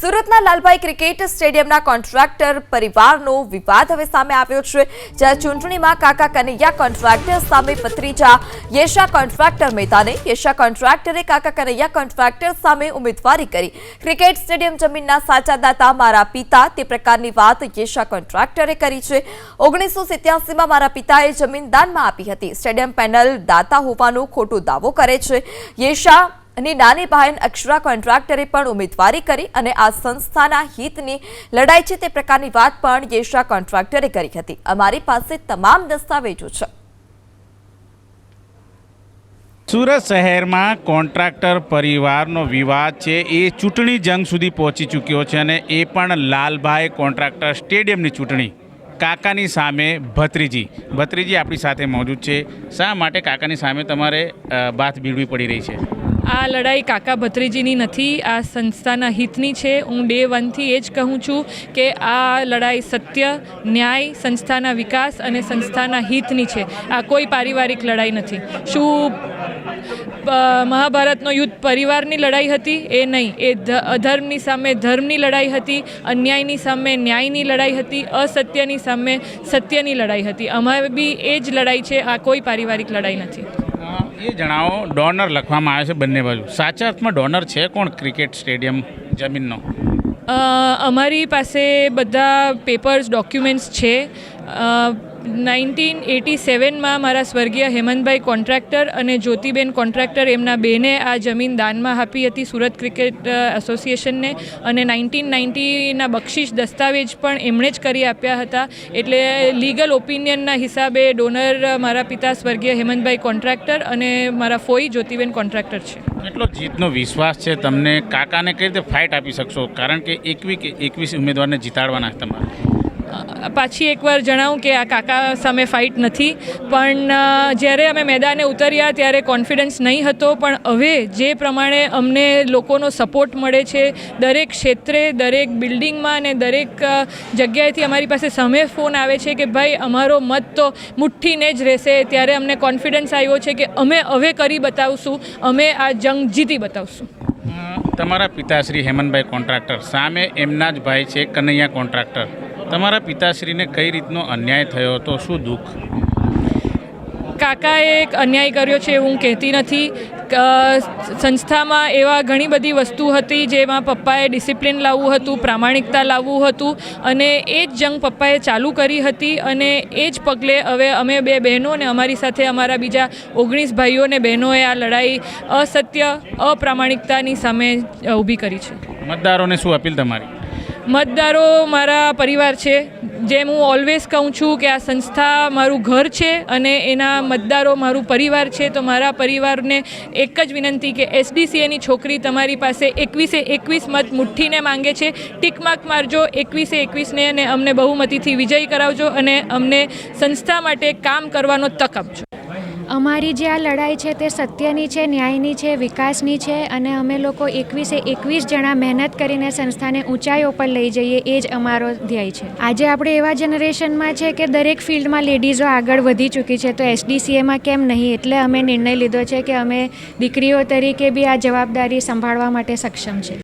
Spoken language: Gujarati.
સુરતના લાલભાઈ ક્રિકેટ સ્ટેડિયમના કોન્ટ્રાક્ટર પરિવારનો વિવાદ હવે સામે આવ્યો છે, જ્યાં ચૂંટણીમાં કાકા કનૈયા કોન્ટ્રાક્ટર સામે ભત્રીજા યેશા કોન્ટ્રાક્ટર મહેતાને યેશા કોન્ટ્રાક્ટરે કાકા કનૈયા કોન્ટ્રાક્ટર સામે ઉમેદવારી કરી। ક્રિકેટ સ્ટેડિયમ જમીનના સાચા દાતા મારા પિતા તે પ્રકારની વાત યેશા કોન્ટ્રાક્ટરે કરી છે। 1987માં મારા પિતાએ જમીન દાનમાં આપી હતી। સ્ટેડિયમ પેનલ દાતા હોવાનો ખોટો દાવો કરે છે। યેશા અને નાની બહેન અક્ષરા કોન્ટ્રાક્ટરે પણ ઉમેદવારી કરી અને આ સંસ્થાના હિતની લડાઈ છે તે પ્રકારની વાત પણ યેશા કોન્ટ્રાક્ટરે કરી હતી। અમારી પાસે તમામ દસ્તાવેજો છે। સુરત શહેરમાં કોન્ટ્રાક્ટર પરિવારનો વિવાદ છે એ ચૂંટણી જંગ સુધી પહોંચી ચૂક્યો છે અને એ પણ લાલભાઈ કોન્ટ્રાક્ટર સ્ટેડિયમની ચૂંટણી કાકાની સામે ભત્રીજી આપણી સાથે મોજૂદ છે। શા માટે કાકાની સામે તમારે બાત ભીડવી પડી રહી છે? આ લડાઈ કાકા ભત્રીજીની નથી, આ સંસ્થાના હિતની છે। હું ડે વનથી એ જ કહું છું કે આ લડાઈ સત્ય, ન્યાય, સંસ્થાના વિકાસ અને સંસ્થાના હિતની છે। આ કોઈ પારિવારિક લડાઈ નથી। શું મહાભારતનો યુદ્ધ પરિવારની લડાઈ હતી? એ નહીં, એ અધર્મની સામે ધર્મની લડાઈ હતી, અન્યાયની સામે ન્યાયની લડાઈ હતી, અસત્યની સામે સત્યની લડાઈ હતી। અમારે બી એ જ લડાઈ છે, આ કોઈ પારિવારિક લડાઈ નથી। એ જણાવો, ડોનર લખવામાં આવે છે બંને બાજુ, સાચા અર્થમાં ડોનર છે કોણ ક્રિકેટ સ્ટેડિયમ જમીનનો? અમારી પાસે બધા પેપર્સ ડોક્યુમેન્ટ્સ છે। 1987માં મારા સ્વર્ગીય હેમંતભાઈ કોન્ટ્રાક્ટર અને જ્યોતિબેન કોન્ટ્રાક્ટર એમના બેને આ જમીન દાનમાં આપી હતી સુરત ક્રિકેટ એસોસિએશનને, અને 1990ના બક્ષિસ દસ્તાવેજ પણ એમણે જ કરી આપ્યા હતા। એટલે લીગલ ઓપિનિયનના હિસાબે ડોનર મારા પિતા સ્વર્ગીય હેમંતભાઈ કોન્ટ્રાક્ટર અને મારા ફોઈ જ્યોતિબેન કોન્ટ્રાક્ટર છે। કેટલો જીતનો વિશ્વાસ છે તમને? કાકાને કઈ રીતે ફાઇટ આપી શકશો? કારણ કે 21 ઉમેદવારને જીતાડવાના તમારે। પાછી એકવાર જણાવું કે આ કાકા સામે ફાઇટ નથી, પણ જ્યારે અમે મેદાને ઉતર્યા ત્યારે કોન્ફિડન્સ નહીં હતો, પણ હવે જે પ્રમાણે અમને લોકોનો સપોર્ટ મળે છે દરેક ક્ષેત્રે, દરેક બિલ્ડિંગમાં અને દરેક જગ્યાએથી અમારી પાસે સામે ફોન આવે છે કે ભાઈ અમારો મત તો મુઠ્ઠીને જ રહેશે, ત્યારે અમને કોન્ફિડન્સ આવ્યો છે કે અમે હવે કરી બતાવશું, અમે આ જંગ જીતી બતાવશું। તમારા પિતાશ્રી હેમંતભાઈ કોન્ટ્રાક્ટર સામે એમના જ ભાઈ છે કનૈયા કોન્ટ્રાક્ટર, તમારા પિતાશ્રીને કઈ રીતનો અન્યાય થયો હતો? શું દુઃખ? કાકાએ એક અન્યાય કર્યો છે હું કહેતી નથી। સંસ્થામાં એવા ઘણી બધી વસ્તુ હતી જેમાં પપ્પાએ ડિસિપ્લિન લાવવું હતું, પ્રામાણિકતા લાવવું હતું, અને એ જ જંગ પપ્પાએ ચાલુ કરી હતી, અને એ જ પગલે હવે અમે બે બહેનો અને અમારી સાથે અમારા બીજા 19 ભાઈઓ અને બહેનોએ આ લડાઈ અસત્ય, અપ્રામાણિકતાની સામે ઊભી કરી છે। મતદારોને શું અપીલ તમારી? મતદારો મારા પરિવાર છે। જેમ હું ઓલવેઝ કહું છું કે આ સંસ્થા મારું ઘર છે અને એના મતદારો મારું પરિવાર છે, તો મારા પરિવારને એક જ વિનંતી કે એસડીસીએની છોકરી તમારી પાસે 21 મત મુઠ્ઠીને માંગે છે, ટીક માર્ક મારજો 21ને અને અમને બહુમતીથી વિજય કરાવજો અને અમને સંસ્થા માટે કામ કરવાનો તક આપજો। અમારી જે આ લડાઈ છે તે સત્યની છે, ન્યાયની છે, વિકાસની છે, અને અમે લોકો 21 જણા મહેનત કરીને સંસ્થાને ઊંચાઈઓ પર લઈ જઈએ એ જ અમારો ધ્યેય છે। આજે આપણે એવા જનરેશનમાં છે કે દરેક ફિલ્ડમાં લેડીઝો આગળ વધી ચૂકી છે, તો એસડીસીએમાં કેમ નહીં? એટલે અમે નિર્ણય લીધો છે કે અમે દીકરીઓ તરીકે બી આ જવાબદારી સંભાળવા માટે સક્ષમ છે।